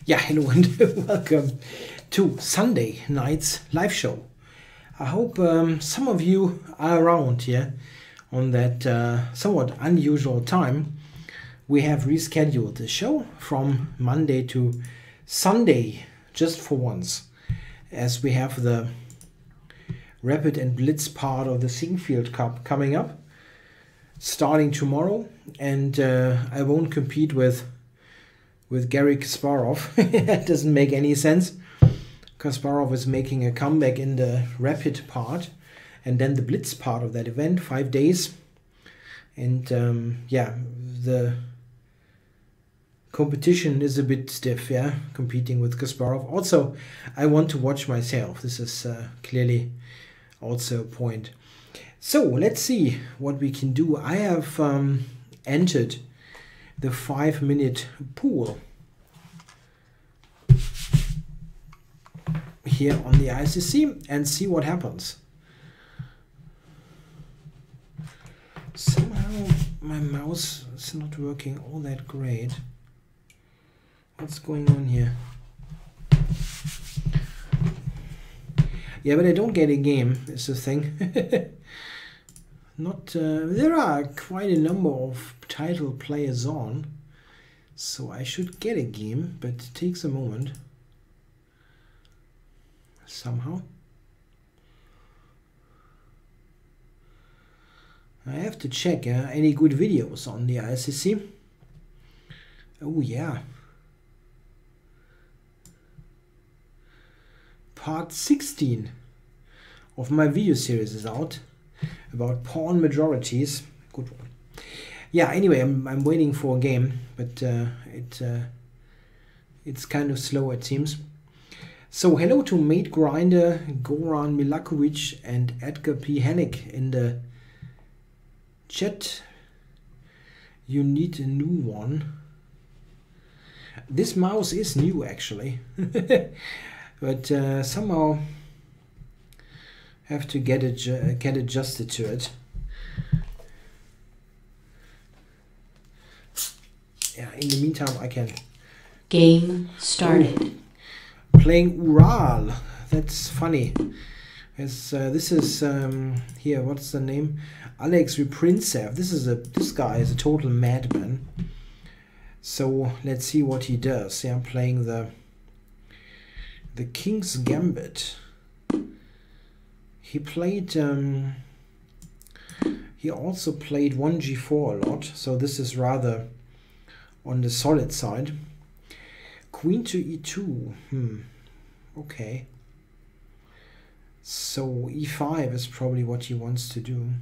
Yeah, hello and welcome to Sunday night's live show. I hope some of you are around here on that somewhat unusual time. We have rescheduled the show from Monday to Sunday just for once, as we have the Rapid and Blitz part of the Singfield Cup coming up, starting tomorrow, and I won't compete with Gary Kasparov. That doesn't make any sense. Kasparov is making a comeback in the Rapid part and then the Blitz part of that event, 5 days. And yeah, the competition is a bit stiff, yeah, competing with Kasparov. Also, I want to watch myself. This is clearly also a point. So let's see what we can do. I have entered the 5-minute pool here on the ICC and see what happens. Somehow my mouse is not working all that great. What's going on here? Yeah, but I don't get a game, is the thing. Not there are quite a number of title players on, so I should get a game, but it takes a moment somehow. I have to check any good videos on the ICC. Oh yeah, part 16 of my video series is out about pawn majorities. Good one. Yeah, anyway, I'm waiting for a game, but it's kind of slow, it seems. So hello to Mate Grinder, Goran Milakovic and Edgar P. Hennig in the chat. You need a new one. This mouse is new actually, but somehow have to get adjusted to it. Yeah, in the meantime I can. Game started. Playing Ural. That's funny. This is here. What's the name? Alex Riprincev. This guy is a total madman. So let's see what he does. Yeah, I'm playing the King's Gambit. He played. He also played 1g4 a lot. So this is rather on the solid side. Queen to e2. Okay. So e5 is probably what he wants to do.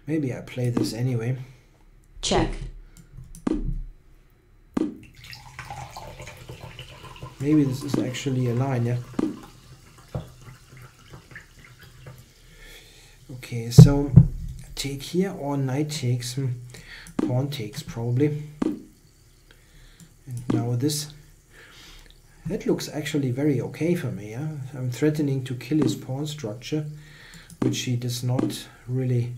Maybe I play this anyway. Check. Maybe this is actually a line, yeah. Okay, so take here or knight takes, pawn takes probably. And now this. That looks actually very okay for me, yeah. I'm threatening to kill his pawn structure, which he does not really.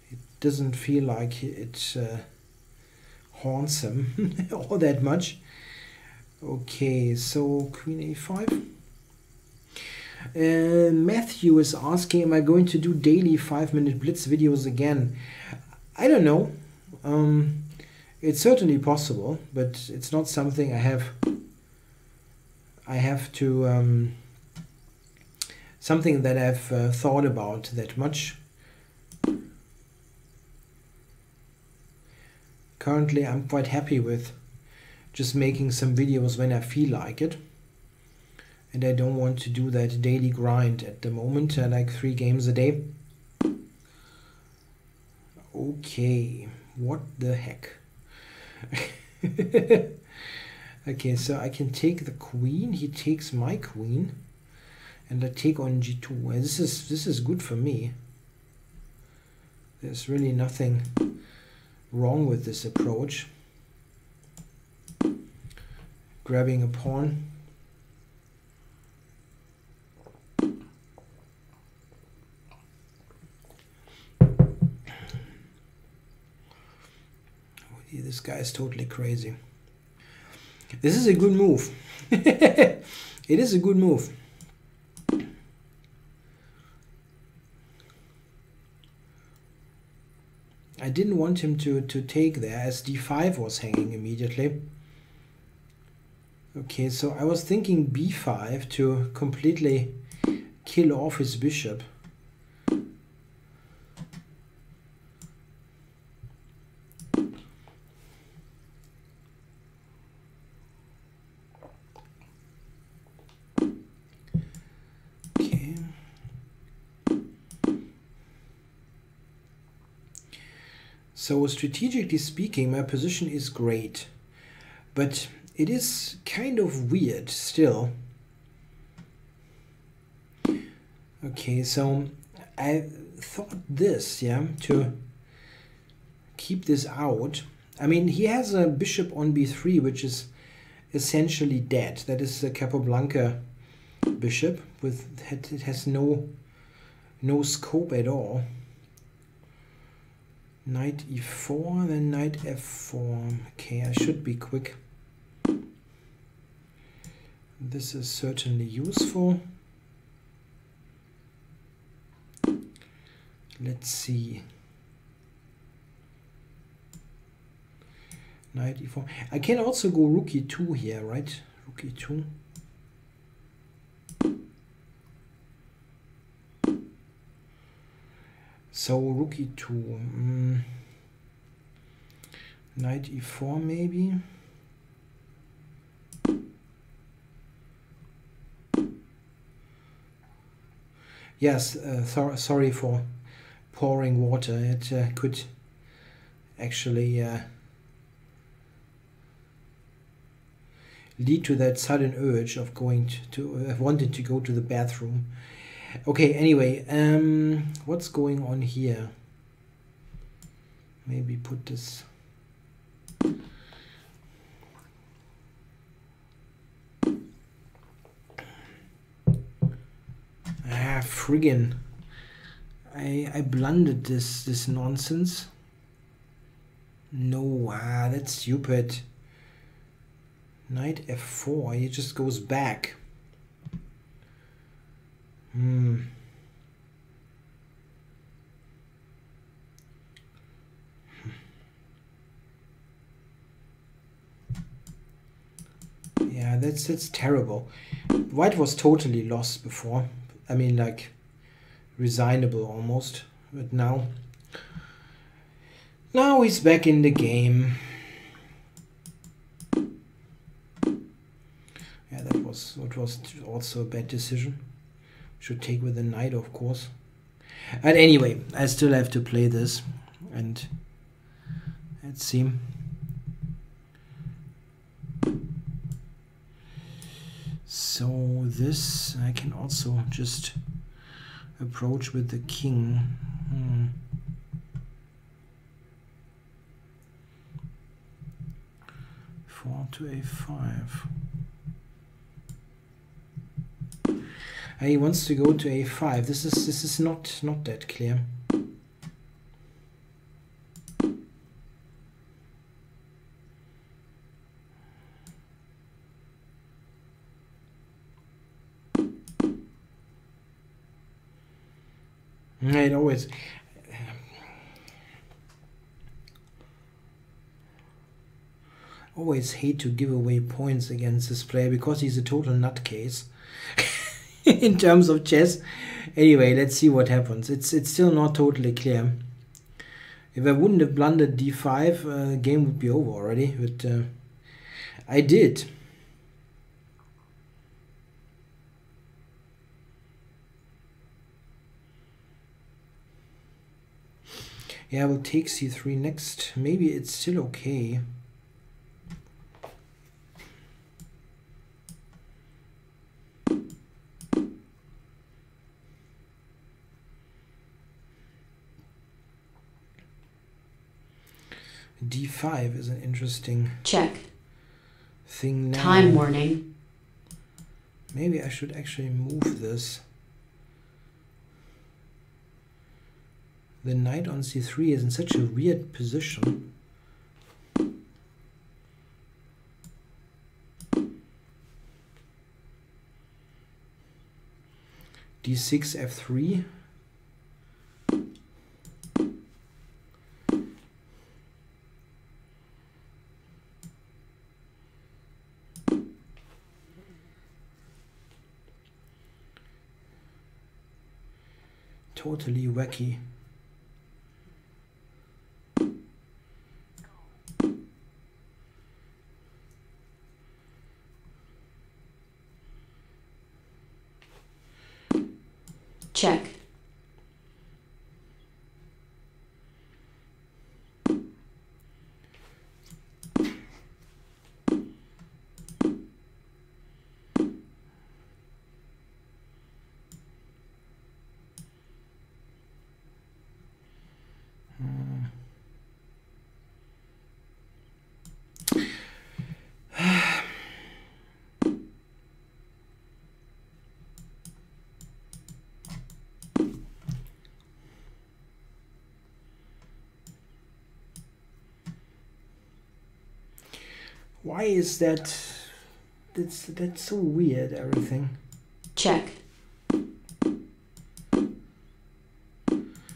It doesn't feel like it haunts him all that much. Okay, so queen a5. Matthew is asking, am I going to do daily 5-minute blitz videos again? I don't know. It's certainly possible, but it's not something I have to something that I've thought about that much. Currently I'm quite happy with just making some videos when I feel like it. And I don't want to do that daily grind at the moment, like 3 games a day. Okay, what the heck? Okay, so I can take the queen, he takes my queen, and I take on g2. And this is good for me. There's really nothing wrong with this approach. Grabbing a pawn. This guy is totally crazy. This is a good move. It is a good move. I didn't want him to take there as d5 was hanging immediately. Okay, so I was thinking b5 to completely kill off his bishop. So strategically speaking, my position is great, but it is kind of weird still. Okay, so I thought this, yeah, to keep this out. I mean, he has a bishop on b3, which is essentially dead. That is the Capablanca bishop. It has no scope at all. Knight e4, then knight f4. Okay, I should be quick. This is certainly useful. Let's see. Knight e4. I can also go rook e2 here, right? Rook e2. So rook e2, knight e4 maybe. Yes, sorry for pouring water. It could actually lead to that sudden urge of going to wanting to go to the bathroom. Okay, anyway, what's going on here? Maybe put this. Ah, friggin'. I blundered this nonsense. No, that's stupid. Knight f4, he just goes back. Yeah, that's terrible. White was totally lost before. I mean, like, resignable almost. But now he's back in the game. Yeah, that was also a bad decision. Should take with the knight, of course. But anyway, I still have to play this, and let's see. So this I can also just approach with the king. 4 to a5. He wants to go to a5. This is not that clear. It always hate to give away points against this player because he's a total nutcase in terms of chess. Anyway, let's see what happens. It's still not totally clear. If I wouldn't have blundered d5, the game would be over already, but I did. Yeah, we'll take c3 next. Maybe it's still okay. d5 is an interesting thing now. Time warning. Maybe I should actually move this. The knight on c3 is in such a weird position. d6 f3. Totally wacky. Check. Why is that? That's so weird, everything. Check.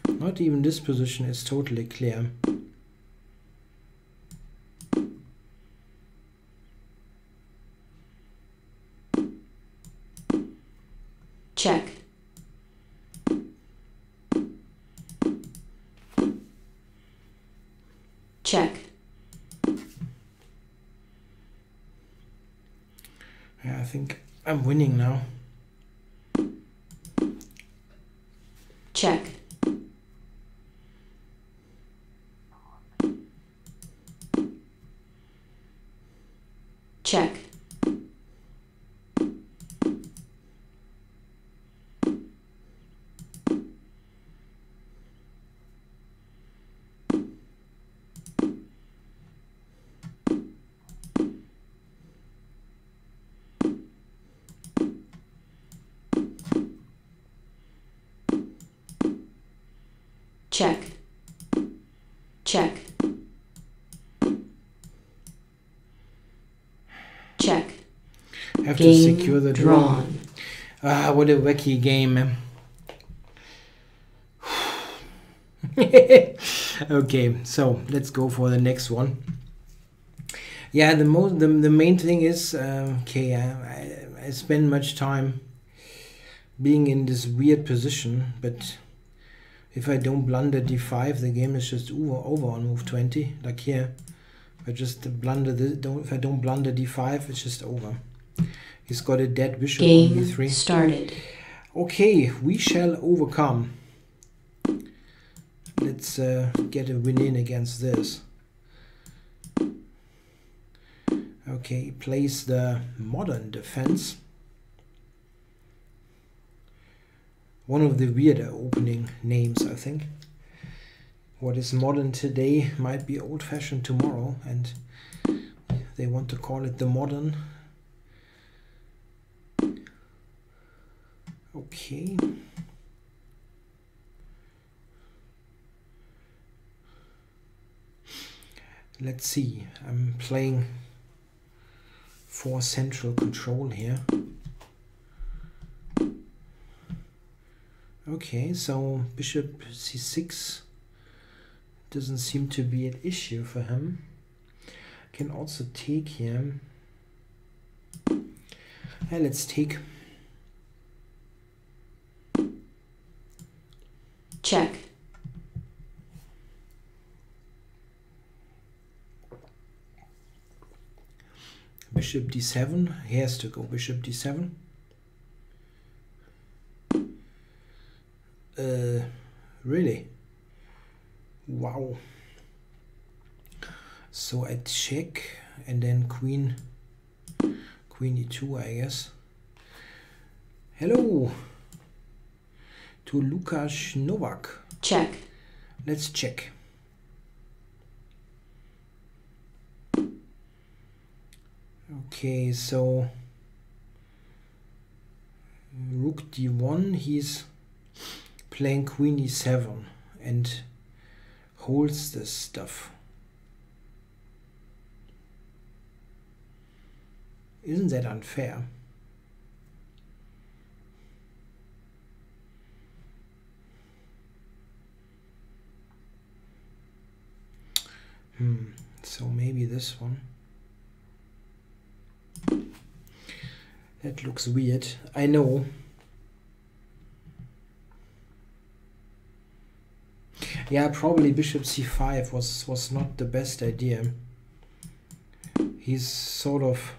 Not even this position is totally clear. Check. Check. Yeah, I think I'm winning now. Check. Check. Check. Check. Check. Have to Game secure the draw. drawn. Ah, what a wacky game. Okay, so let's go for the next one. Yeah, the main thing is okay. I spend much time being in this weird position, but if I don't blunder d5, the game is just over on move 20. Like here, if I just blunder if I don't blunder d5, it's just over. He's got a dead bishop on Game b3. started. Okay, we shall overcome. Let's get a win in against this. Okay, plays the modern defense. One of the weirder opening names, I think. What is modern today might be old-fashioned tomorrow, and they want to call it the modern. Okay. Let's see. I'm playing for central control here. Okay, so bishop c6 doesn't seem to be an issue for him. Can also take here. Let's take. Check. Bishop d7. He has to go bishop d7. Really? Wow. So I check and then queen e2, I guess. Hello to Lukasz Novak. Check. Let's check. Okay, so rook d1, he's playing queen e7 and holds this stuff. Isn't that unfair? So maybe this one. That looks weird. I know. Yeah, probably bishop c5 was not the best idea. He's sort of...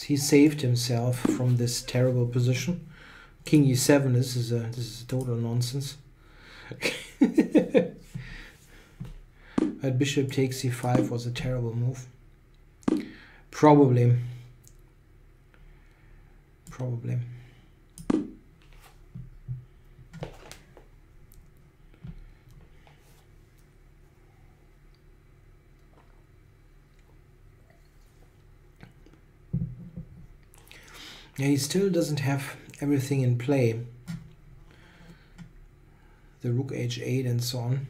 He saved himself from this terrible position. King e7, this is total nonsense. But bishop takes c5 was a terrible move. Probably. Yeah, he still doesn't have everything in play. The rook h8 and so on.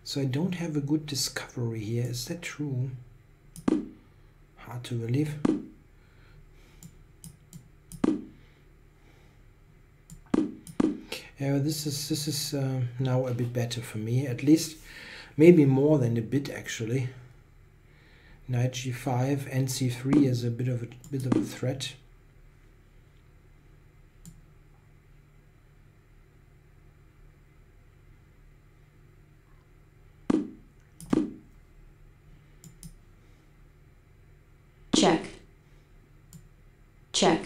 So I don't have a good discovery here. Is that true? Hard to believe. This is now a bit better for me, at least maybe more than a bit actually. Knight g5 and c3 is a bit of a threat. Check. Check.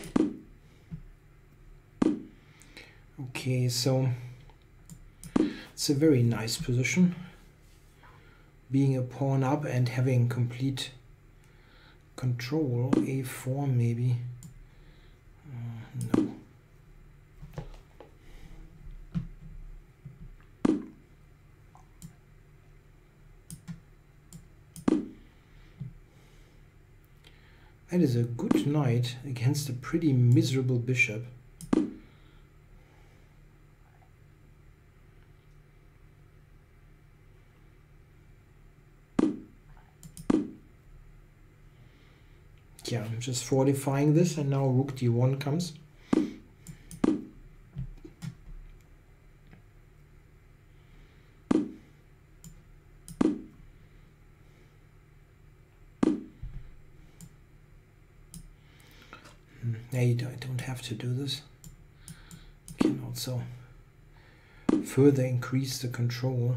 Okay, so it's a very nice position. Being a pawn up and having complete control. a4 maybe. No. That is a good knight against a pretty miserable bishop. Yeah, I'm just fortifying this, and now rook d1 comes. I don't have to do this. Can also further increase the control.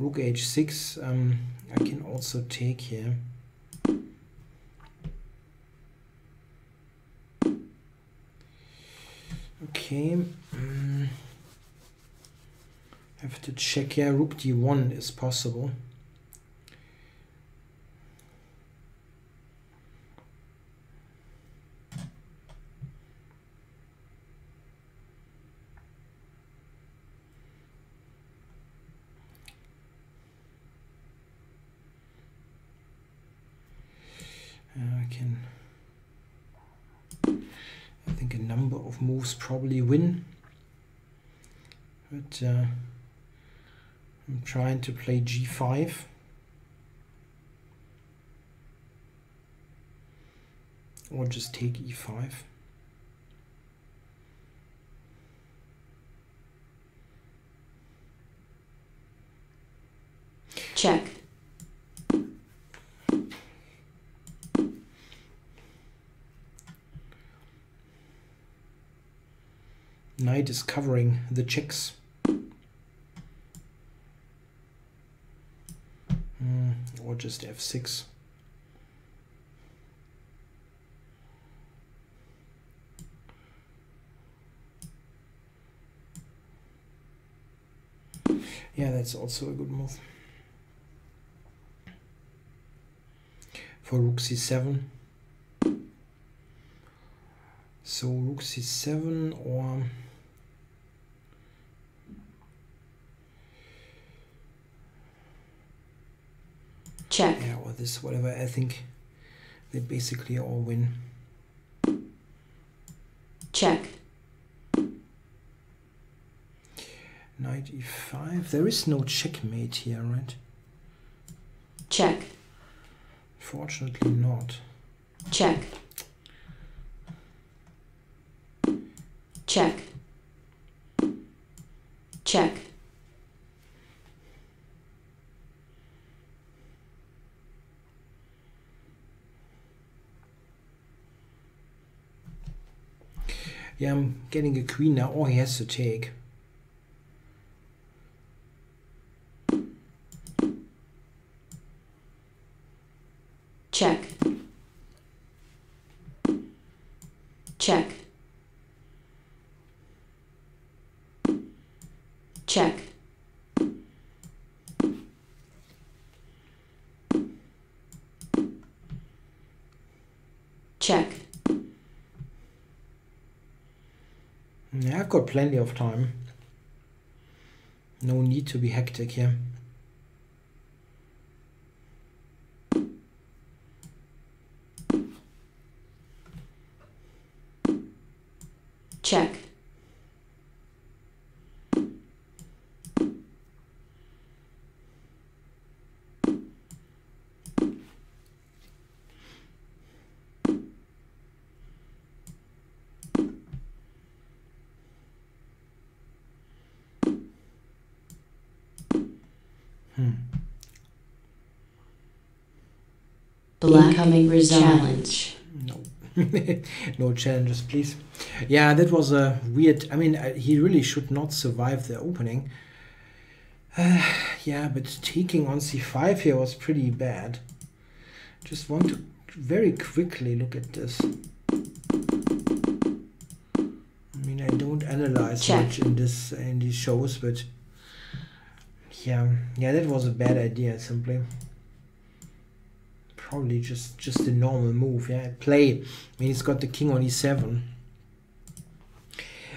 Rook h6, I can also take here. Okay, have to check here. Rook d1 is possible. I think a number of moves probably win, but I'm trying to play g5. Or just take e5. Check. Knight is covering the checks. Or just f6. Yeah, that's also a good move. For rook c7. So rook c7 or check, yeah, or this, whatever. I think they basically all win. check, Knight e5. There is no checkmate here, right? check, Fortunately not. check, check, check, Yeah, I'm getting a queen now. Oh, he has to take. check, check, check, check. Yeah, I've got plenty of time. No need to be hectic here. Check. Black incoming challenge. No. No challenges, please. Yeah, that was a weird... I mean, he really should not survive the opening. Yeah, but taking on c5 here was pretty bad. Just want to very quickly look at this. I mean, I don't analyze much in these shows, but yeah, that was a bad idea, simply. Probably just a normal move. Yeah, play. I mean, he's got the king on e7.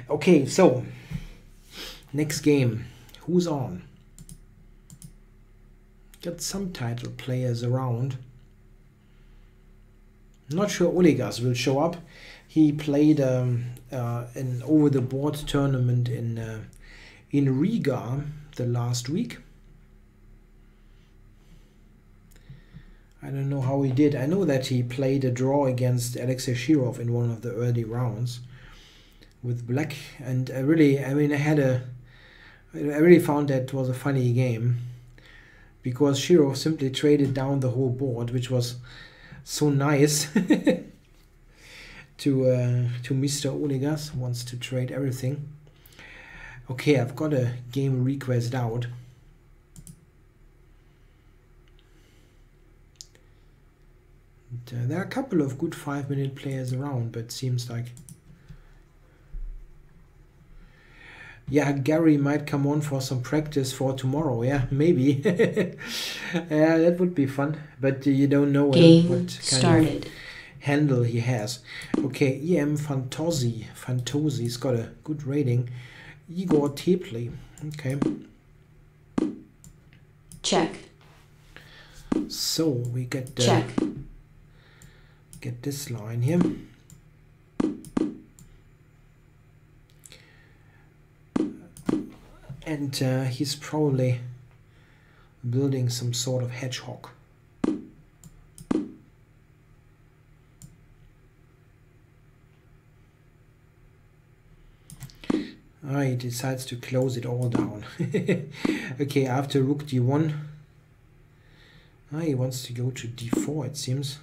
Okay, so next game. Who's on? Got some title players around. Not sure Oligas will show up. He played an over-the-board tournament in Riga the last week. I don't know how he did. I know that he played a draw against Alexei Shirov in one of the early rounds with black, and I really found that was a funny game because Shirov simply traded down the whole board, which was so nice to Mr. Oligas, who wants to trade everything. Okay, I've got a game request out. There are a couple of good 5-minute players around, but it seems like... Yeah, Gary might come on for some practice for tomorrow. Yeah, maybe. Yeah, that would be fun, but you don't know what kind of handle he has. Okay, EM Fantozi's got a good rating. Igor Tepley. Okay. Check. So we get check. Get this line here. And he's probably building some sort of hedgehog. He decides to close it all down. Okay, after rook d1, he wants to go to d4, it seems.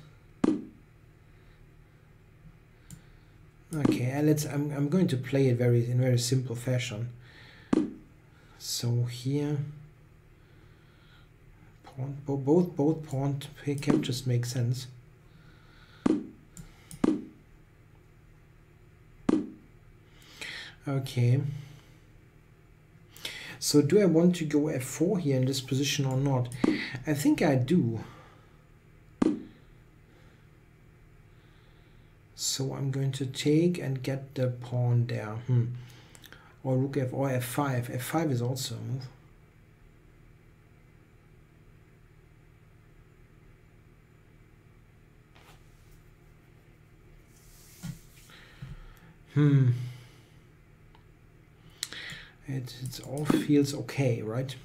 Okay, I'm going to play it in very simple fashion. So here, both pawn captures make sense. Okay. So do I want to go f4 here in this position or not? I think I do. So So I'm going to take and get the pawn there. Or rook f or f5. F5 is also a move. It all feels okay, right?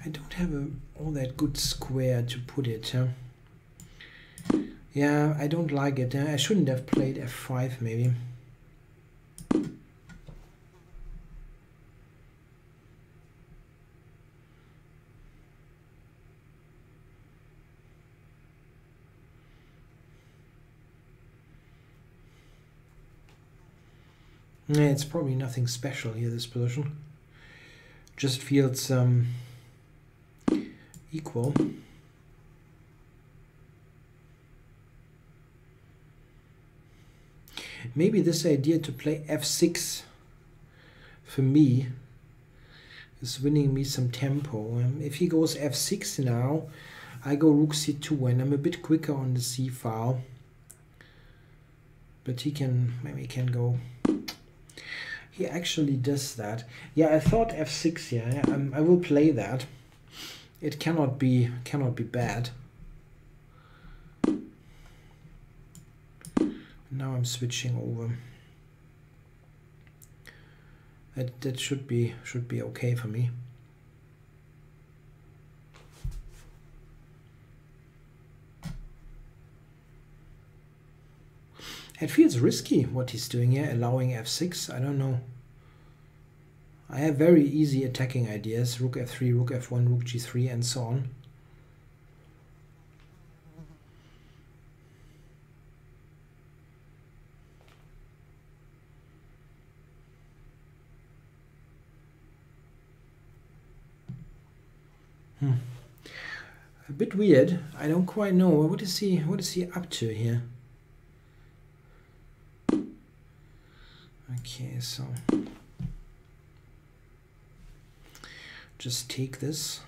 I don't have all that good square to put it. Huh? Yeah, I don't like it. I shouldn't have played f5 maybe. Yeah, it's probably nothing special here, this position. Just feels equal. Maybe this idea to play f6 for me is winning me some tempo. If he goes f6 now, I go rook c2 and I'm a bit quicker on the c file. But he can, maybe he can go. He actually does that. Yeah, I thought f6. Yeah, I will play that. It cannot be bad. Now I'm switching over. That should be okay for me. It feels risky what he's doing here, allowing f6. I don't know. I have very easy attacking ideas. Rook f3, rook f1, rook g3, and so on. A bit weird. I don't quite know. What is he up to here? Okay, so just take this.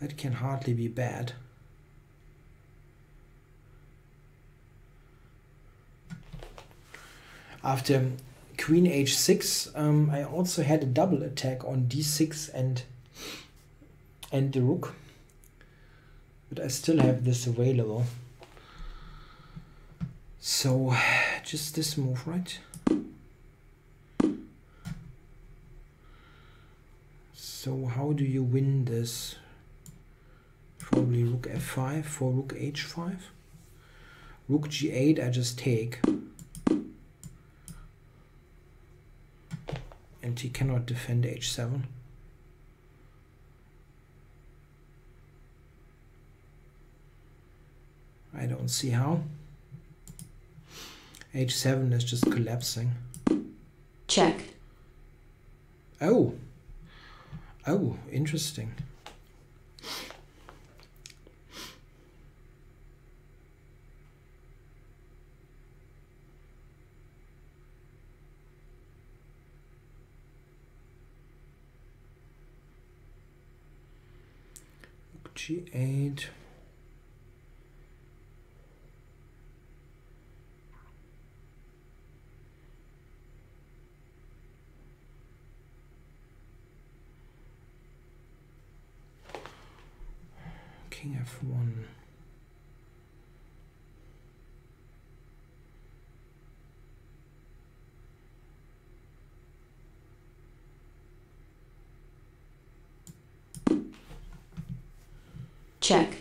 That can hardly be bad. After queen h6, I also had a double attack on d6 and the rook, but I still have this available. So just this move, right? So how do you win this? Probably rook f5 for rook h5. Rook g8 I just take. And he cannot defend h7. I don't see how. h7 is just collapsing. Check. Oh. Oh, interesting. G8. King f1. Check.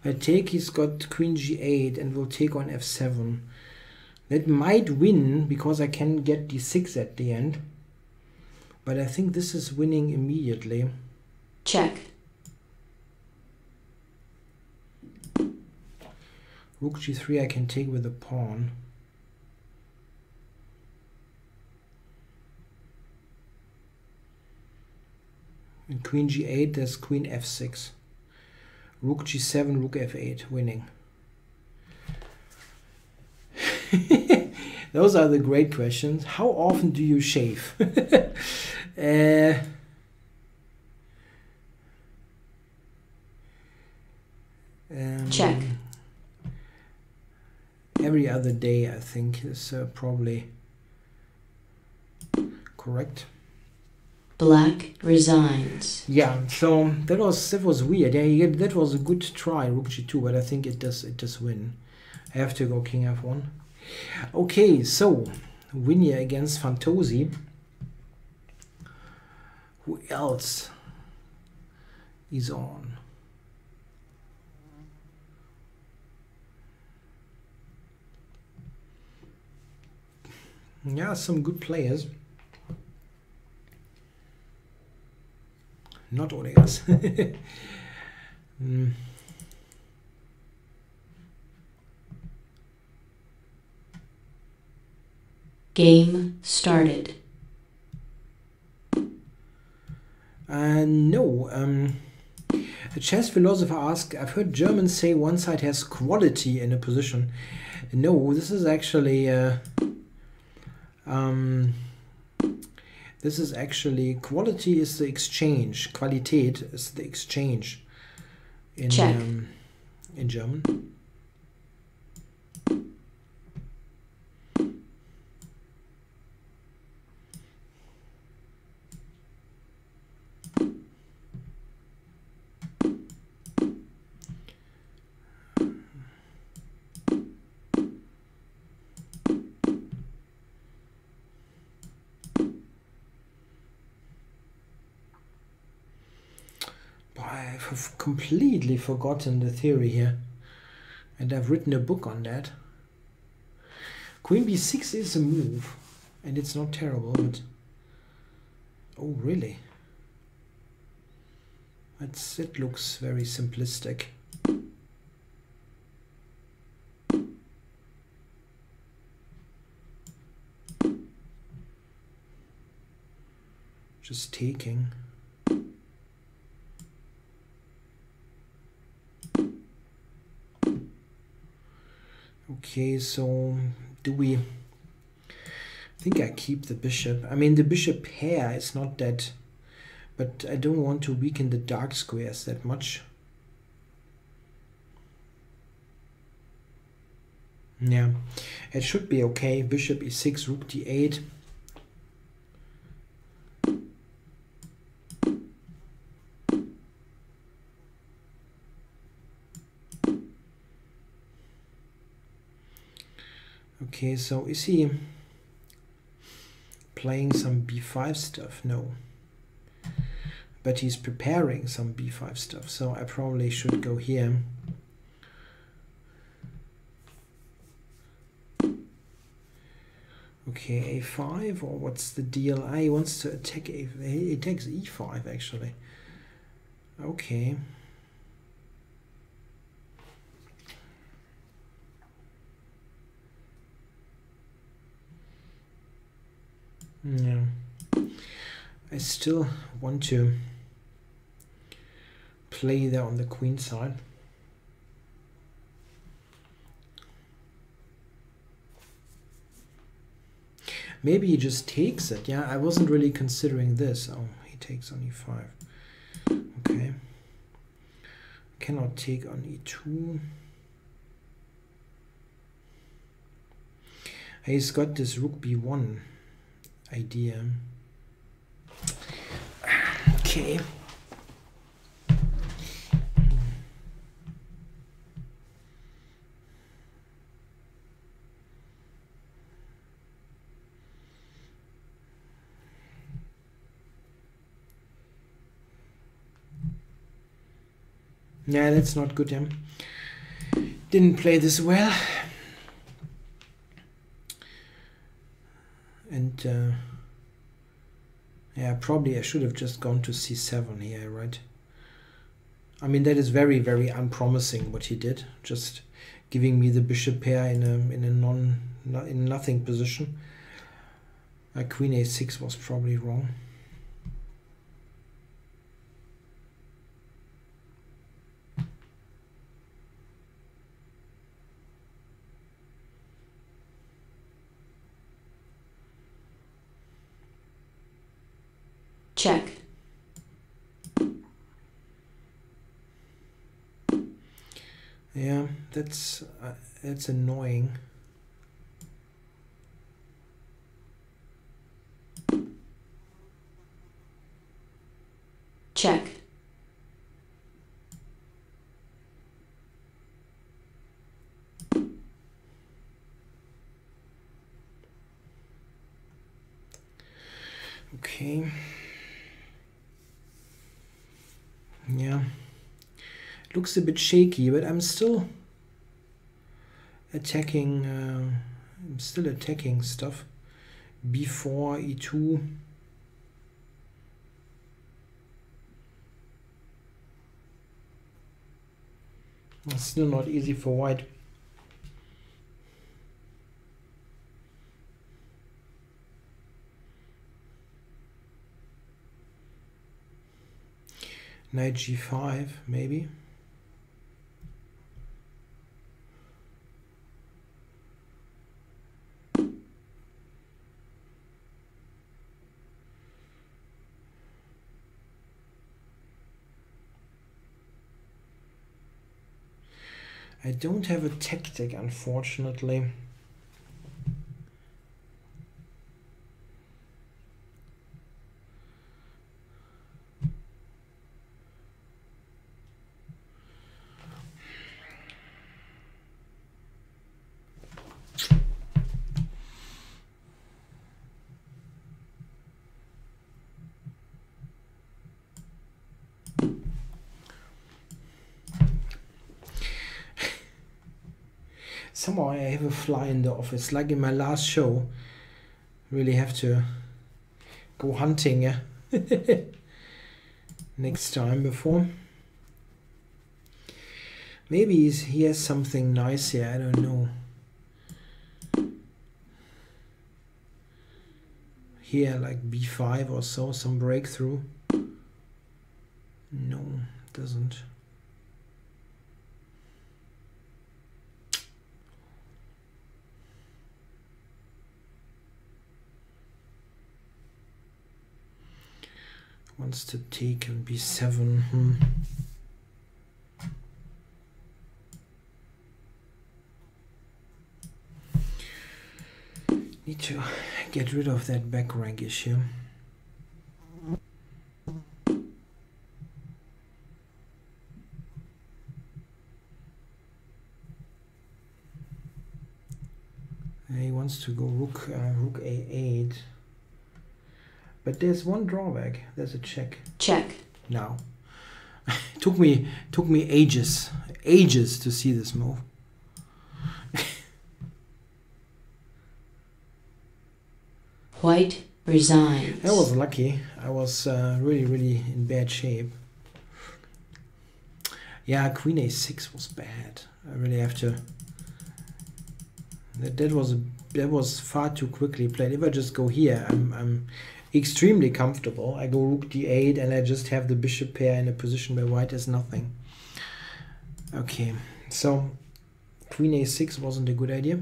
I take, he's got queen g8 and will take on f7. That might win because I can get d6 at the end. But I think this is winning immediately. Check. Rook g3 I can take with a pawn. And queen g8, there's queen f6. Rook g7, rook f8, winning. Those are the great questions. How often do you shave? Check. Every other day, I think, is probably correct. Black resigns. Yeah, so that was weird. Yeah, that was a good try, rook g2, but I think it does win. I have to go king f1. Okay, so win here against Fantosi. Who else is on? Yeah, some good players. Not Odegas. Game started. No. A chess philosopher asked, I've heard Germans say one side has quality in a position. No, this is actually quality is the exchange. Qualität is the exchange in German. I've completely forgotten the theory here, and I've written a book on that. Queen b6 is a move, and it's not terrible, but oh really? It looks very simplistic. Just taking. Okay, so do we... I think I keep the bishop. I mean, the bishop pair is not that... But I don't want to weaken the dark squares that much. Yeah, it should be okay. Bishop e6, rook d8. Okay, so is he playing some b5 stuff? No. But he's preparing some b5 stuff, so I probably should go here. Okay, a5, or what's the deal? He wants to attack he attacks e5 actually. Okay. Yeah, I still want to play there on the queen side. Maybe he just takes it. Yeah, I wasn't really considering this. Oh, he takes on e5. Okay. Cannot take on e2. He's got this rook b1 idea. Okay. Yeah, that's not good. Didn't play this well. And yeah, probably I should have just gone to c7 here, right? I mean, that is very, very unpromising what he did, just giving me the bishop pair in a nothing position. Queen a6 was probably wrong. Check. Yeah, that's annoying. Check. Okay. Yeah. Looks a bit shaky, but I'm still attacking. I'm still attacking stuff. b4, e2. It's still not easy for white. Knight g5, maybe. I don't have a tactic, unfortunately. Somehow I have a fly in the office, like in my last show. Really have to go hunting, yeah? Next time before. Maybe he has something nice here, I don't know. Here, like b5 or so, some breakthrough. No, doesn't. Wants to take on b7. Need to get rid of that back rank issue. He wants to go rook a8. But there's one drawback. There's a check. Check. Now. took me ages to see this move. White resigns. I was lucky. I was really in bad shape. Yeah, Queen a6 was bad. I really have to. That was far too quickly played. If I just go here, I'm extremely comfortable. I go rook d8 and I just have the bishop pair in a position where white has nothing. Okay, so Queen a6 wasn't a good idea.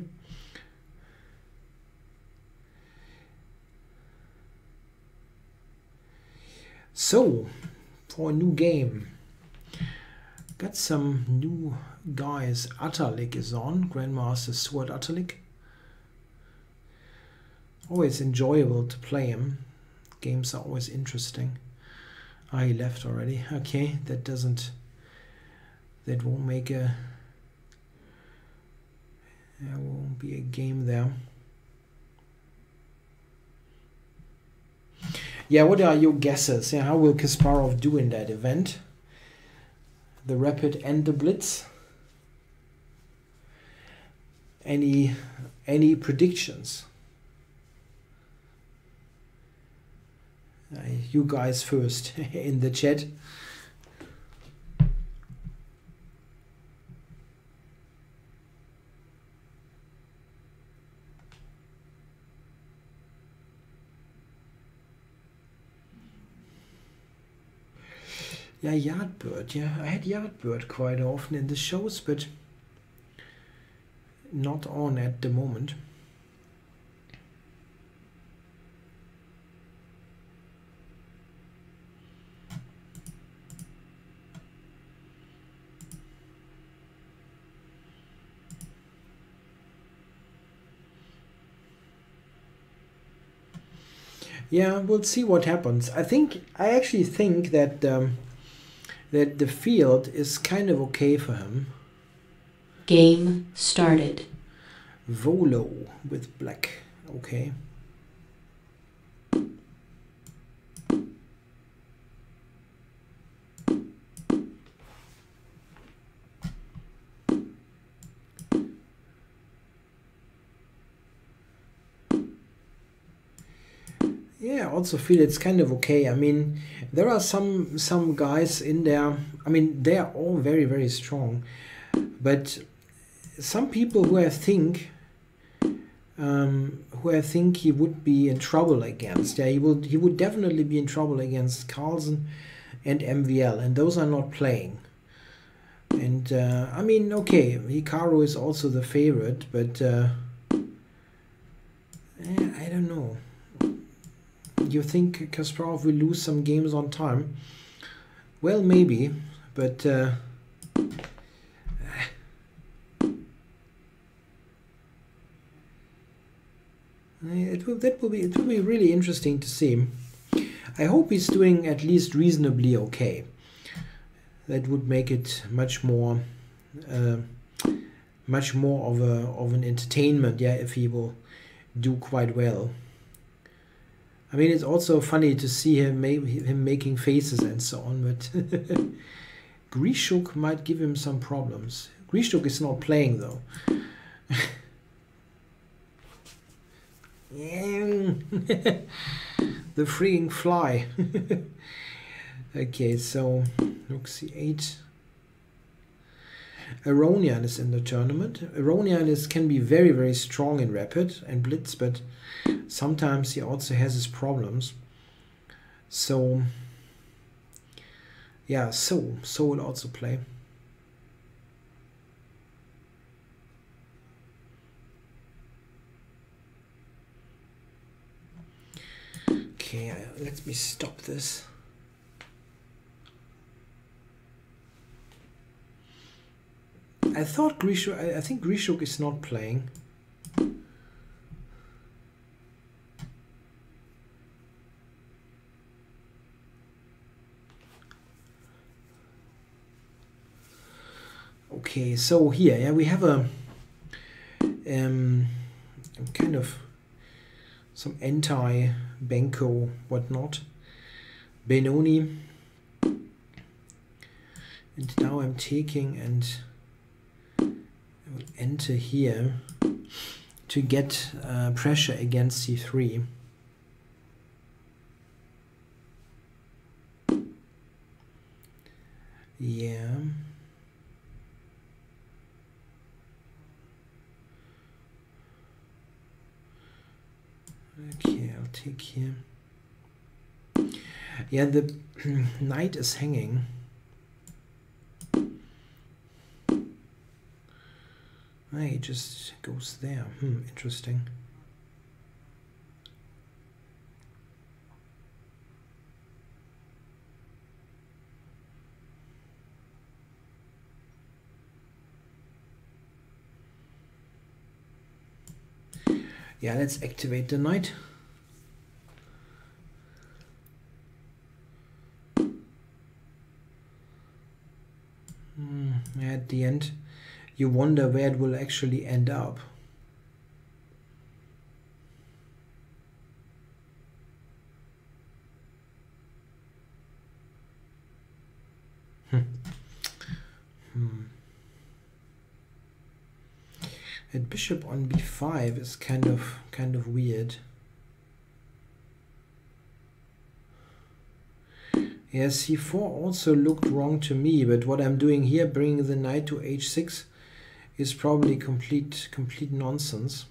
So, for a new game, got some new guys. Atterlick is on, Grandmaster Stuart Atterlick. Always enjoyable to play him. Games are always interesting. Ah, he left already. Okay, that won't make a, there won't be a game there. Yeah, what are your guesses? Yeah, how will Kasparov do in that event? The Rapid and the Blitz? Any predictions? You guys first in the chat. Yeah, Yardbird. Yeah, I had Yardbird quite often in the shows, but not on at the moment. Yeah, we'll see what happens. I actually think that that the field is kind of okay for him. Game started. Volo with black. Okay. Yeah, I also feel it's kind of okay. I mean, there are some guys in there. I mean, they are all very, very strong, but some people who I think he would be in trouble against. Yeah, he would definitely be in trouble against Carlsen and MVL, and those are not playing. And I mean, okay, Hikaru is also the favorite, but I don't know. You think Kasparov will lose some games on time? Well, maybe, but it will be really interesting to see. I hope he's doing at least reasonably okay. That would make it much more of an entertainment. Yeah, if he will do quite well. I mean, it's also funny to see him making faces and so on, but Grishuk might give him some problems. Grishuk is not playing though. The freeing fly. Okay, so rook c8. Aronian is in the tournament. Aronian can be very, very strong in rapid and blitz, but sometimes he also has his problems. So yeah, so will also play. Okay, let me stop this. I thought Grishuk, I think Grishuk is not playing. Okay, so here, yeah, we have a kind of some anti-Benko whatnot. Benoni. And now I'm taking and I will enter here to get pressure against c3. Yeah. Okay, I'll take here. Yeah, the knight is hanging. It just goes there. Interesting. Yeah, let's activate the knight. At the end, you wonder where it will actually end up. And bishop on b5 is kind of weird. Yes, c4 also looked wrong to me, but what I'm doing here, bringing the knight to h6, is probably complete nonsense.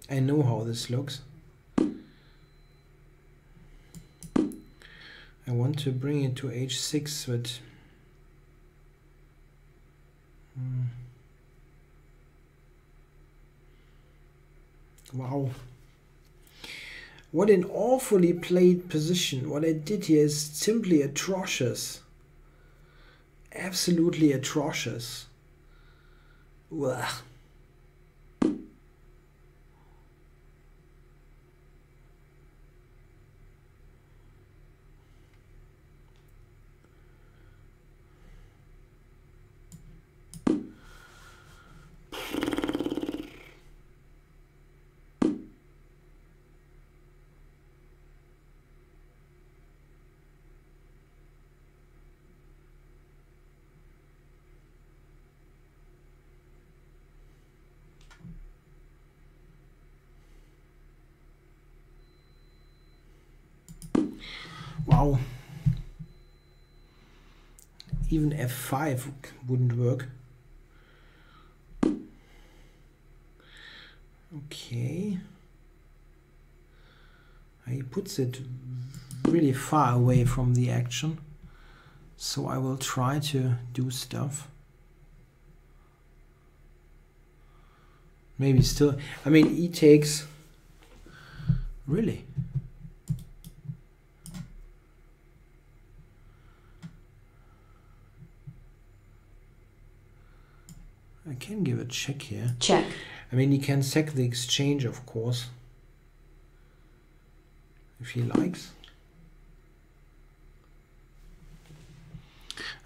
I know how this looks. I want to bring it to h6, but wow. What an awfully played position. What I did here is simply atrocious. Absolutely atrocious. Ugh. Wow. Even f5 wouldn't work. Okay. He puts it really far away from the action. So I will try to do stuff. Maybe still, I mean, e takes, really? I can give a check here. Check. I mean, he can sack the exchange, of course, if he likes.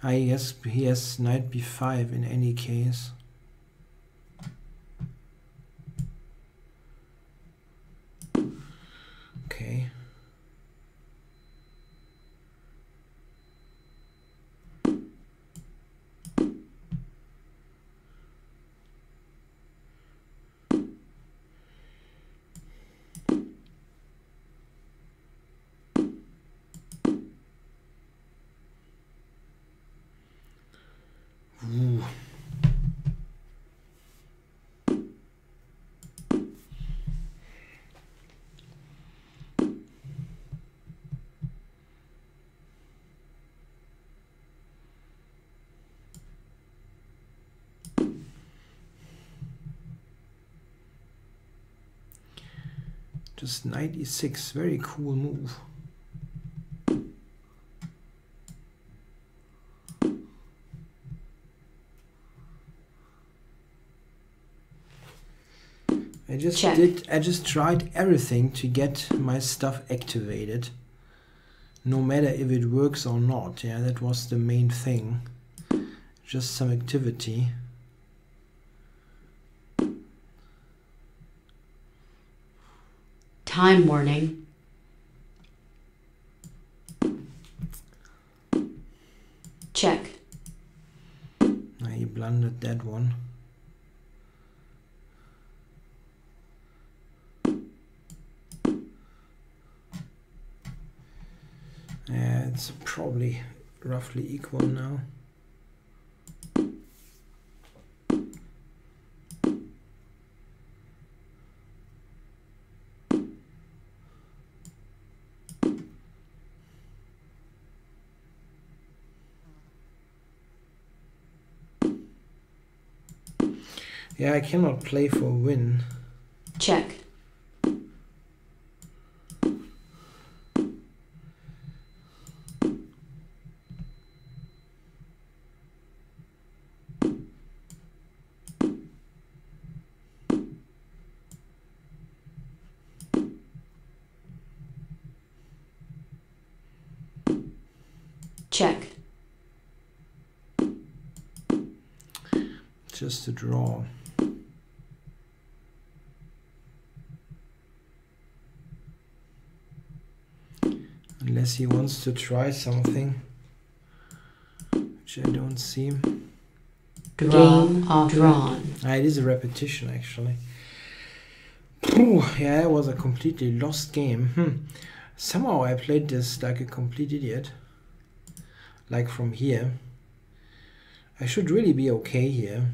Yes, he has knight b5 in any case. Okay. Ooh. Just knight e6, very cool move. I just tried everything to get my stuff activated, no matter if it works or not. Yeah, that was the main thing. Just some activity. Time warning. Check. He blundered that one. Yeah, it's probably roughly equal now. Yeah, I cannot play for a win. Check. Check. Just a draw. Unless he wants to try something, which I don't see. Game drawn. It is a repetition actually. Phew, yeah, it was a completely lost game. Somehow I played this like a complete idiot. Like from here. I should really be okay here.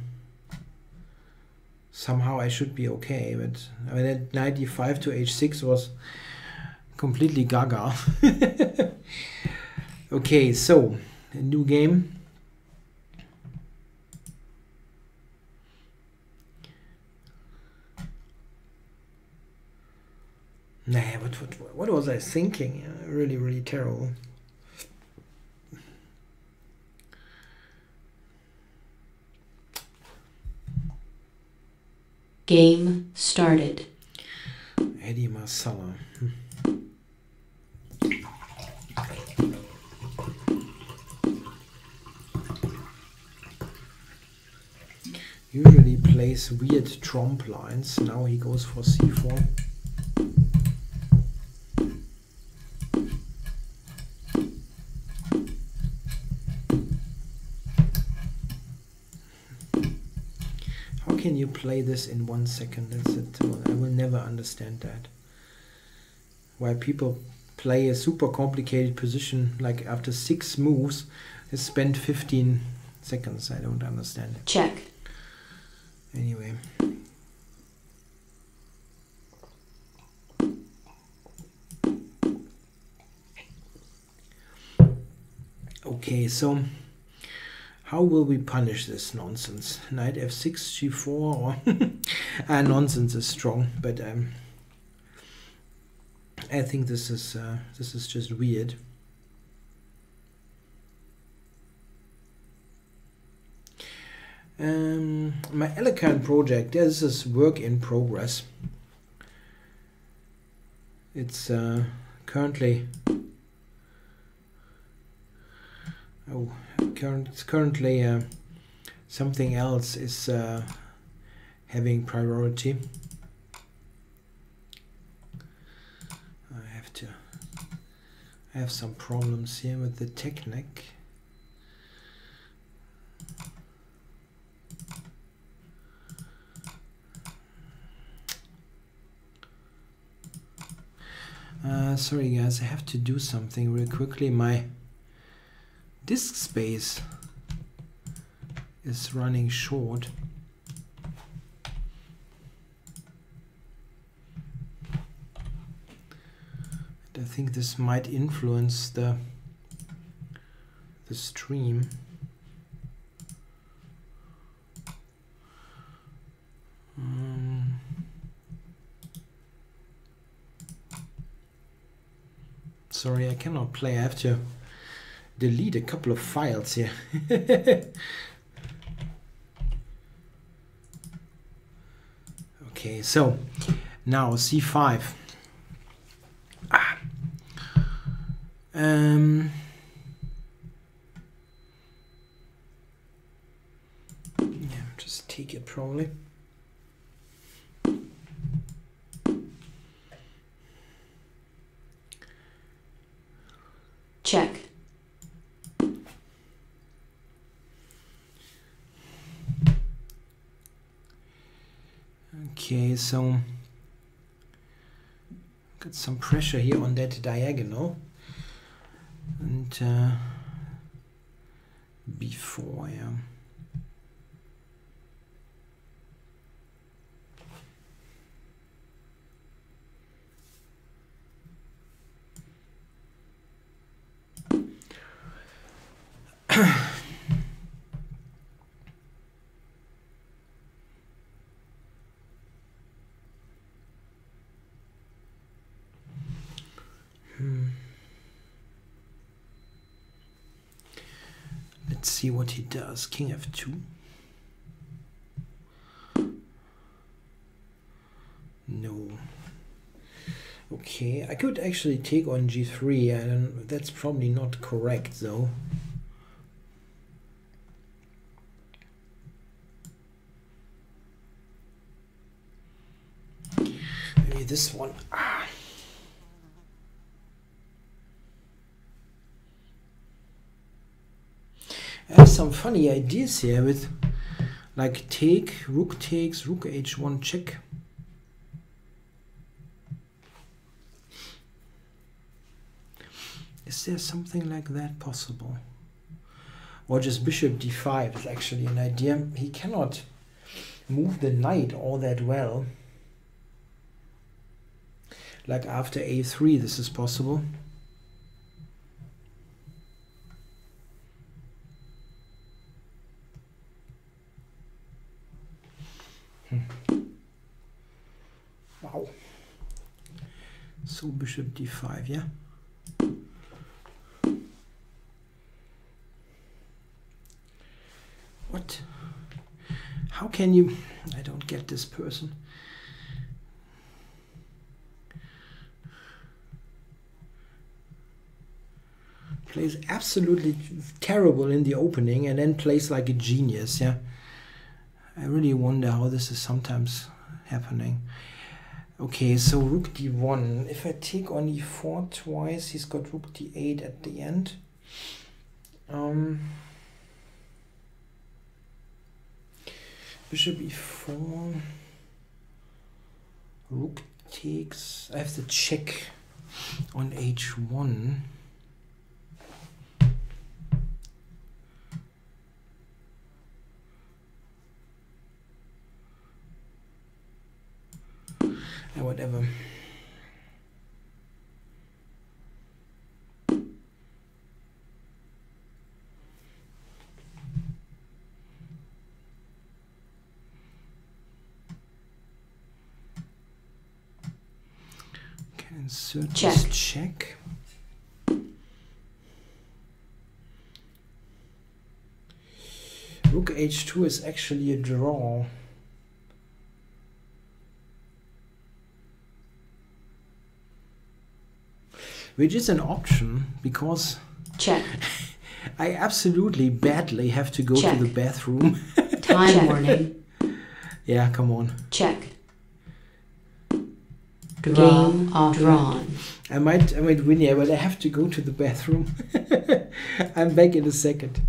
Somehow I should be okay, but I mean that 95 to h6 was completely gaga. Okay, so a new game. Nah, what was I thinking? Really, really terrible. Game started. Eddie Marsala. Usually plays weird trompe lines. Now he goes for c4. How can you play this in 1 second? That's it. I will never understand that. Why people play a super complicated position like after 6 moves is spent 15 seconds. I don't understand it. Check. Anyway. Okay, so how will we punish this nonsense? Knight f6, g4, or nonsense is strong, but I think this is just weird. My elegant project, this is work in progress. It's currently something else is having priority. I have some problems here with the technique. Sorry guys, I have to do something real quickly. My disk space is running short. And I think this might influence the stream. Sorry, I cannot play. I have to delete a couple of files here. Okay, so now c5. Yeah, just take it probably. Check. Okay, so got some pressure here on that diagonal, and b4, yeah. Let's see what he does. King f2. No. Okay, I could actually take on g3, and that's probably not correct though. Maybe this one. I have some funny ideas here with like take, rook takes, rook h1 check. Is there something like that possible? Or just bishop d5 is actually an idea. He cannot move the knight all that well. Like after a3 this is possible. Wow. So bishop d5, yeah. What? How can you... I don't get this person. Plays absolutely terrible in the opening and then plays like a genius, yeah. I really wonder how this is sometimes happening. Okay, so rook d1. If I take on e4 twice, he's got rook d8 at the end. Bishop e4. Rook takes. I have to check on h1. Whatever. Can insert this check. Rook h2 is actually a draw. Which is an option because check. I absolutely badly have to go to the bathroom. Time warning. Yeah, come on. Check. Game drawn. I might win here, but I have to go to the bathroom. I'm back in a second.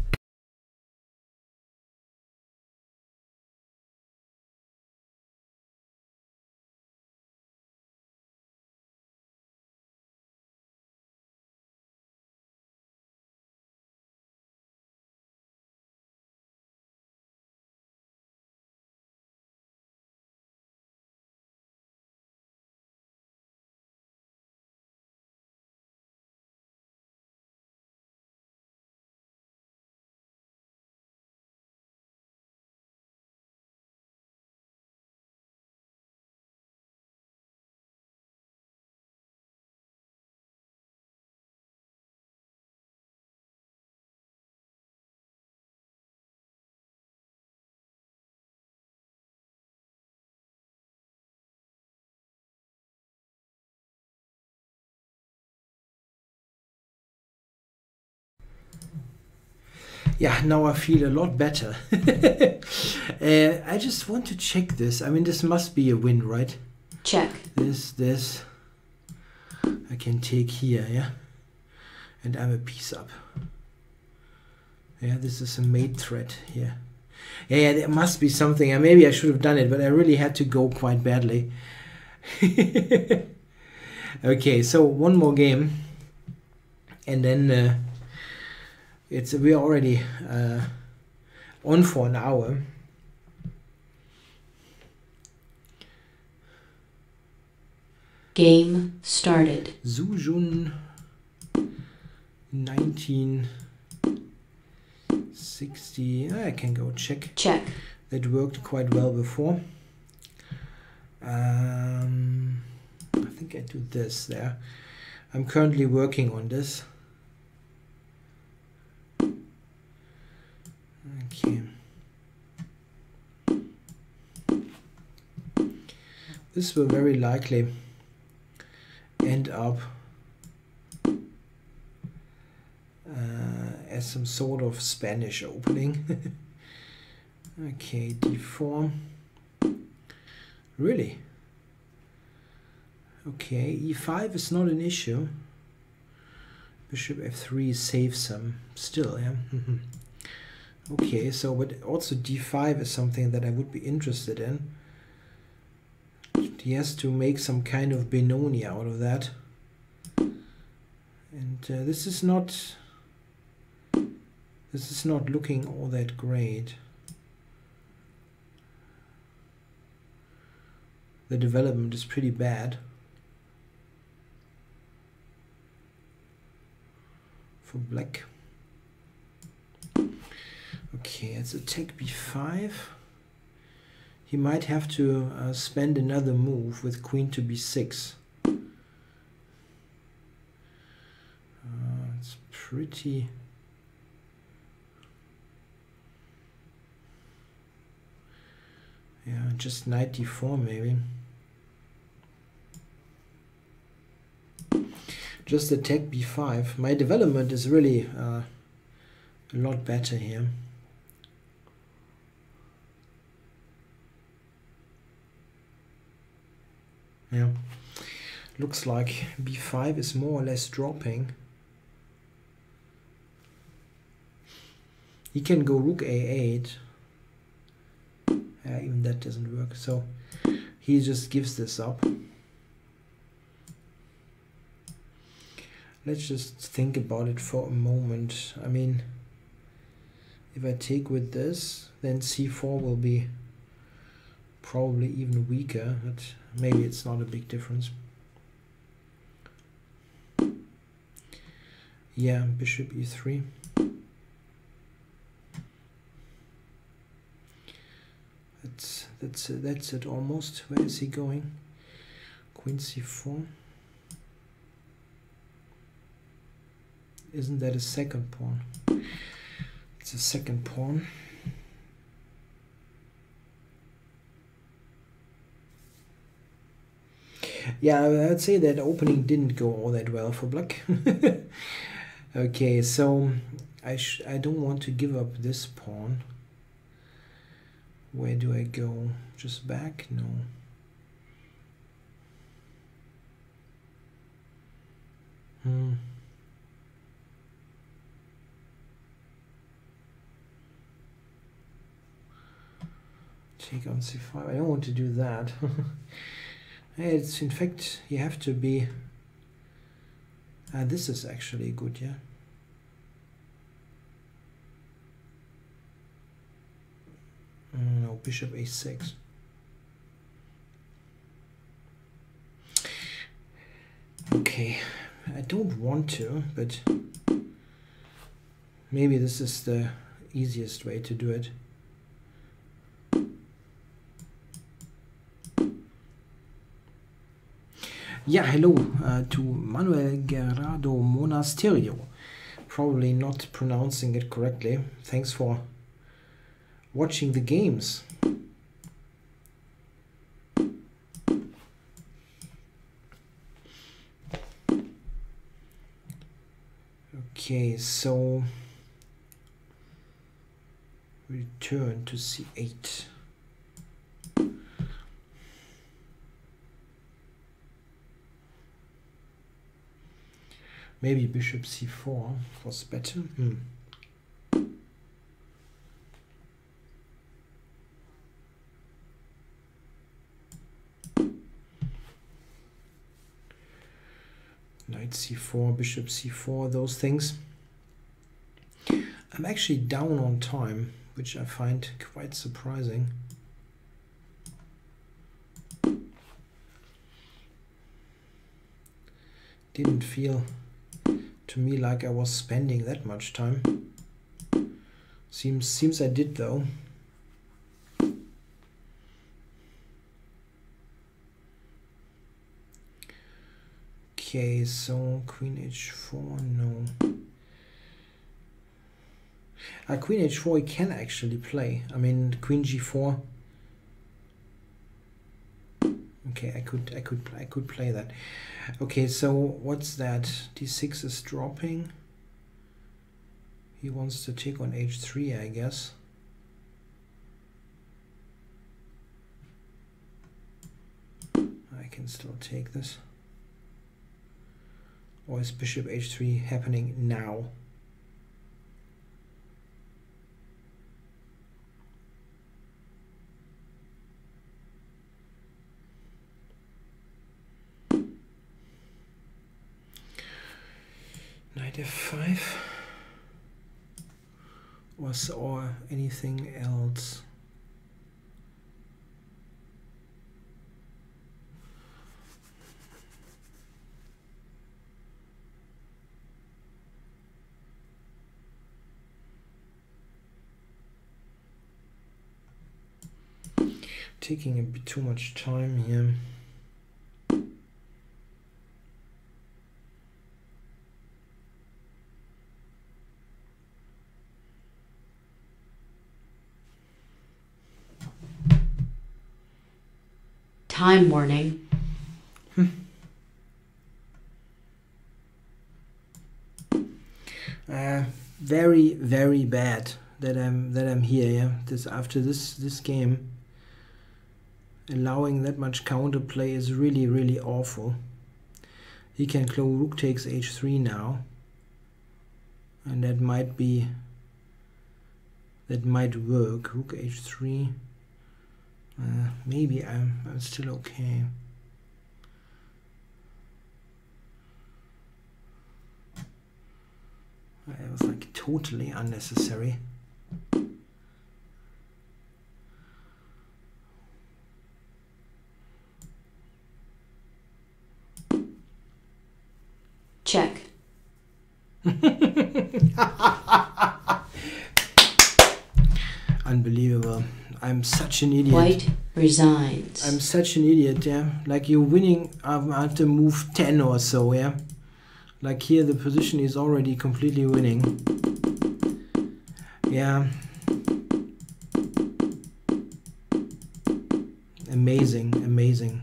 Yeah, now I feel a lot better. I just want to check this. I mean, this must be a win, right? Check. This. I can take here, yeah? And I'm a piece up. Yeah, this is a mate threat here. Yeah, there must be something. Maybe I should have done it, but I really had to go quite badly. Okay, so one more game. And then... we're already on for an hour. Game started. Zujun 1960. I can go check. Check. That worked quite well before. I think I do this there. I'm currently working on this. Okay. This will very likely end up as some sort of Spanish opening. Okay, d4. Really? Okay, e5 is not an issue. Bishop f3 saves some still, yeah. Okay, so but also d5 is something that I would be interested in. He has to make some kind of Benoni out of that. And this is not looking all that great. The development is pretty bad for black. Okay, let's attack b5. He might have to spend another move with queen to b6. It's pretty... yeah, just knight d4 maybe. Just attack b5. My development is really a lot better here. Yeah, looks like b5 is more or less dropping. He can go rook a8. Even that doesn't work, so he just gives this up. Let's just think about it for a moment. I mean, if I take with this, then c4 will be probably even weaker, but maybe it's not a big difference. Yeah, bishop e3. That's it almost. Where is he going? Queen c4. Isn't that a second pawn? It's a second pawn. Yeah, I'd say that opening didn't go all that well for black. Okay, so I don't want to give up this pawn. Where do I go? Just back? No. Take on c5. I don't want to do that. It's in fact you have to be. This is actually good, yeah. No, bishop a6. Okay, I don't want to, but maybe this is the easiest way to do it. Yeah, hello to Manuel Gerardo Monasterio. Probably not pronouncing it correctly. Thanks for watching the games. Okay, so return to c8. Maybe bishop c4 was better. Knight c4, bishop c4, those things. I'm actually down on time, which I find quite surprising. Didn't feel to me like I was spending that much time. Seems I did though. Okay, so queen h4, no. Queen h4 he can actually play. I mean, queen g4. Okay, I could play that. Okay, so what's that? d6 is dropping. He wants to take on h3, I guess. I can still take this. Or is bishop h3 happening now? Knight f5 or anything else. Taking a bit too much time here. Time warning. Very, very bad that I'm here. Yeah, after this game, allowing that much counterplay is really, really awful. He can close rook takes h3 now, and that might work. Rook h3. Maybe I'm still okay. It was like totally unnecessary. Check. Unbelievable. I'm such an idiot. White resigns. I'm such an idiot, yeah. Like you're winning after move 10 or so, yeah. Like here the position is already completely winning. Yeah. Amazing, amazing.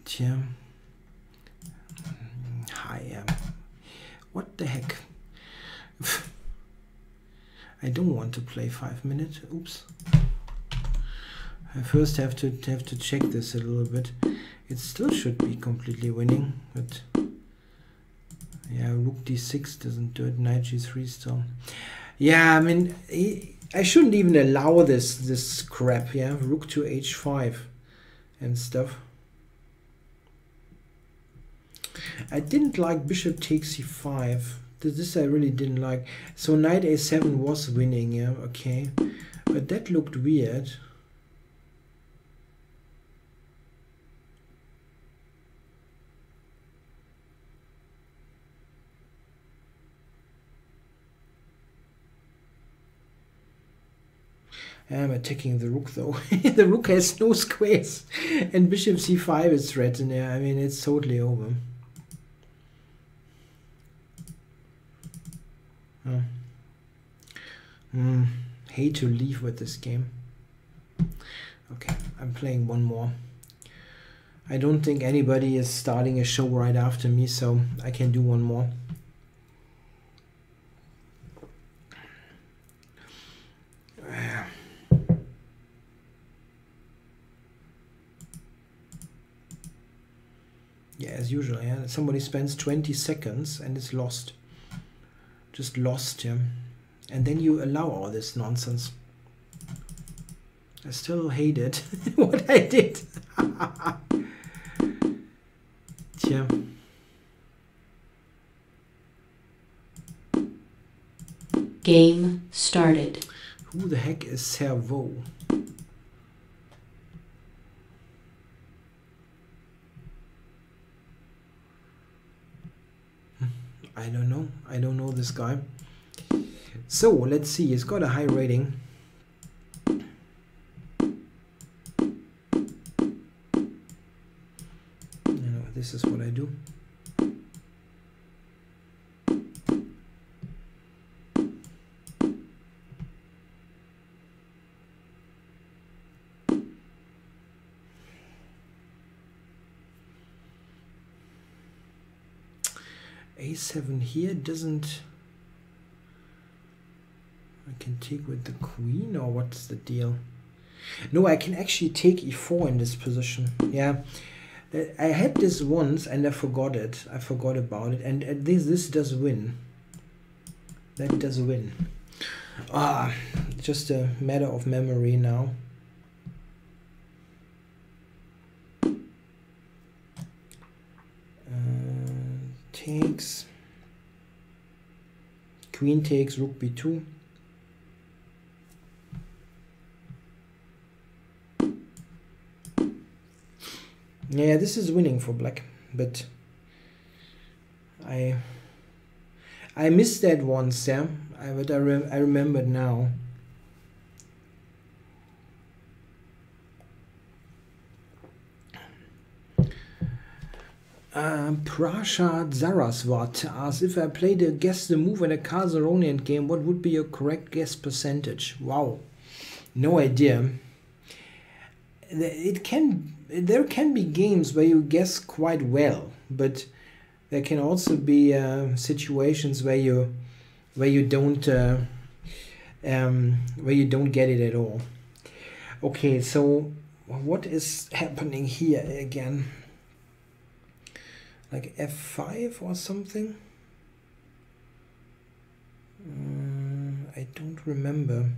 Tja. Hi, what the heck? I don't want to play 5 minutes. Oops. I first have to check this a little bit. It still should be completely winning, but yeah, rook d6 doesn't do it. Knight g3 still. Yeah, I mean, I shouldn't even allow this crap. Yeah, rook to h5 and stuff. I didn't like bishop takes c5. This I really didn't like. So knight a7 was winning, yeah, okay. But that looked weird. I'm attacking the rook though. The rook has no squares. And bishop c5 is threatened, yeah. I mean, it's totally over. Hate to leave with this game. Okay, I'm playing one more. I don't think anybody is starting a show right after me, so I can do one more. Yeah, as usual, yeah. Somebody spends 20 seconds and is lost. Just lost him. And then you allow all this nonsense. I still hate it. What I did. Tja. Game started. Who the heck is Servo? I don't know. I don't know this guy. So let's see. He's got a high rating. This is what I do. A7 here doesn't. I can take with the queen, or what's the deal? No, I can actually take e4 in this position. Yeah, I had this once and I forgot it. I forgot about it, and this does win. That does win. Just a matter of memory now. takes, queen takes, rook b2. Yeah, this is winning for black, but I missed that once, yeah. But I remembered now. Prashad Saraswat asks, if I played a guess the move in a Calzeronian game, what would be your correct guess percentage? Wow, no idea. There can be games where you guess quite well, but there can also be situations where you don't get it at all. Okay, so what is happening here again? Like f5 or something? I don't remember.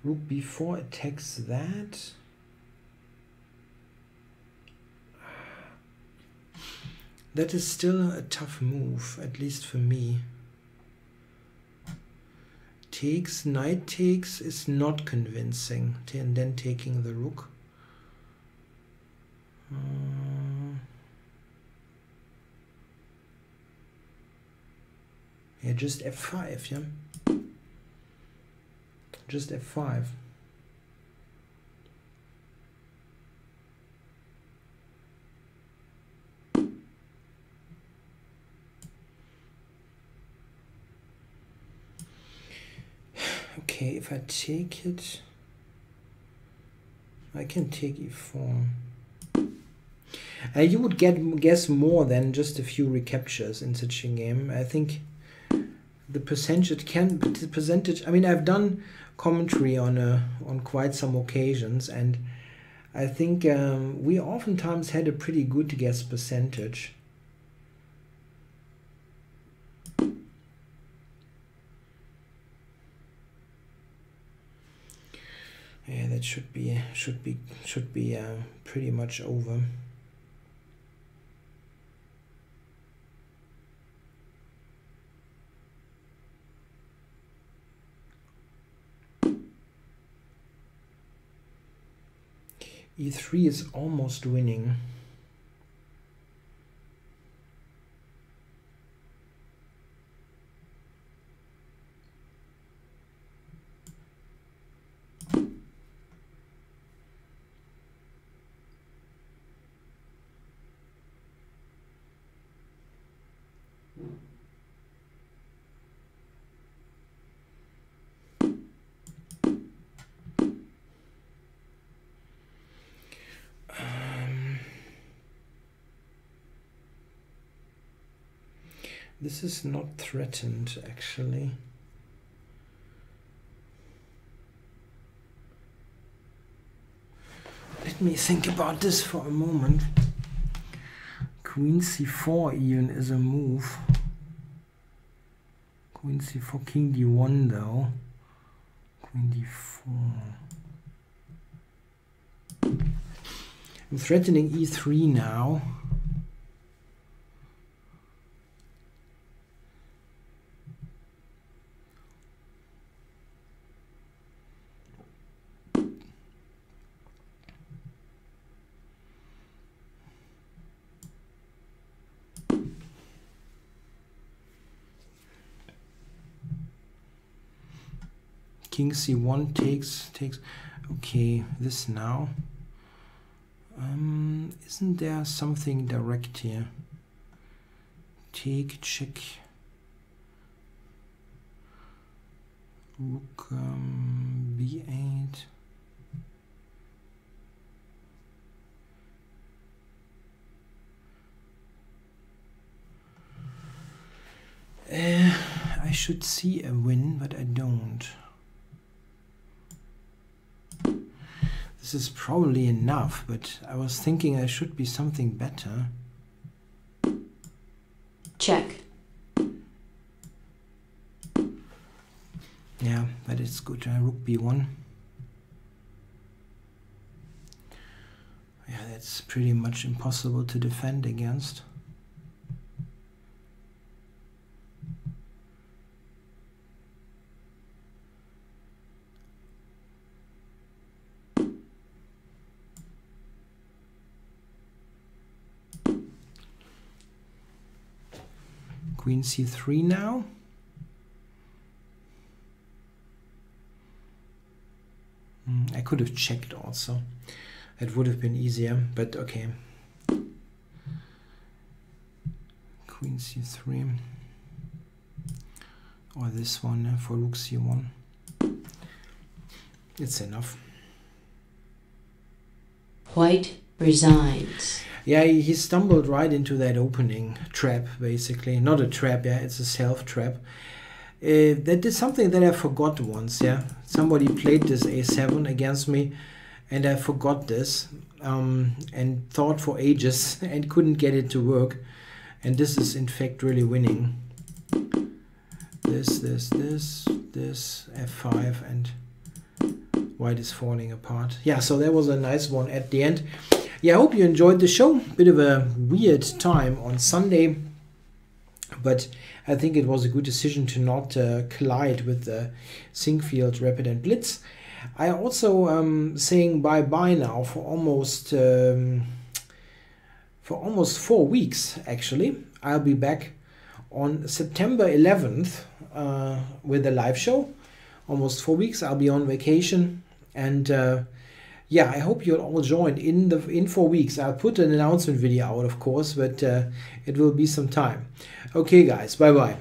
Rook b4 attacks that. That is still a tough move, at least for me. Takes, knight takes is not convincing, and then taking the rook. Yeah, just f5, yeah? Just f5. Okay, if I take it, I can take e4. You would guess more than just a few recaptures in such a game. I think the percentage. I mean, I've done commentary on quite some occasions, and I think we oftentimes had a pretty good guess percentage. Yeah, that should be pretty much over. E3 is almost winning. This is not threatened, actually. Let me think about this for a moment. Queen c4 even is a move. Queen c4, king d1 though. Queen d4. I'm threatening e3 now. King c1 takes. Okay, this now. Isn't there something direct here? Take, check. Rook b8. I should see a win, but I don't. This is probably enough, but I was thinking there should be something better. Check. Yeah, that is good. Rook b1. Yeah, That's pretty much impossible to defend against. Queen c3 now. I could have checked also. It would have been easier, but okay. Queen c3. Or this one for rook c1. It's enough. White resigns. Yeah, he stumbled right into that opening trap, basically. Not a trap, yeah, it's a self-trap. That is something that I forgot once, yeah. Somebody played this a7 against me, and I forgot this, and thought for ages, and couldn't get it to work. And this is, in fact, really winning. This, f5, and white is falling apart. Yeah, so that was a nice one at the end. Yeah, I hope you enjoyed the show. Bit of a weird time on Sunday, but I think it was a good decision to not collide with the Singfield Rapid and Blitz. I also am saying bye-bye now for almost 4 weeks, actually. I'll be back on September 11th with a live show. Almost 4 weeks. I'll be on vacation, and yeah, I hope you'll all join in 4 weeks. I'll put an announcement video out, of course, but it will be some time. Okay, guys, bye-bye.